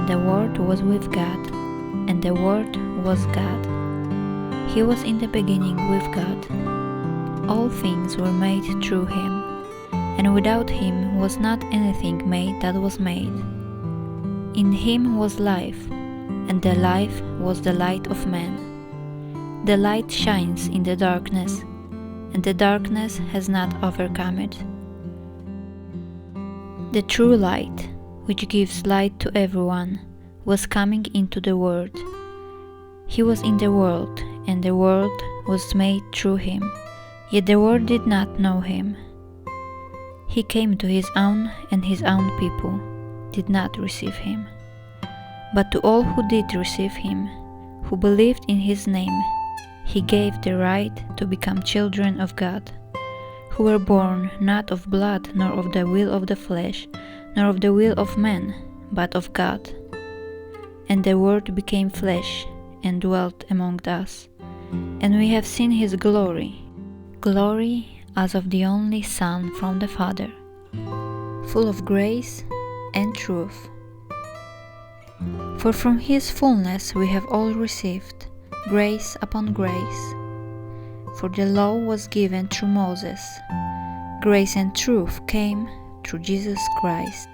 the Word was with God, and the Word was God. He was in the beginning with God. All things were made through him, and without him was not anything made that was made. In him was life, and the life was the light of men. The light shines in the darkness, and the darkness has not overcome it. The true light, which gives light to everyone, was coming into the world. He was in the world, and the world was made through him, yet the world did not know him. He came to his own, and his own people did not receive him. But to all who did receive him, who believed in his name, he gave the right to become children of God, who were born not of blood, nor of the will of the flesh, nor of the will of man, but of God. And the Word became flesh, and dwelt among us, and we have seen his glory, glory as of the only Son from the Father, full of grace and truth. For from his fullness we have all received grace upon grace. For the law was given through Moses, grace and truth came through Jesus Christ.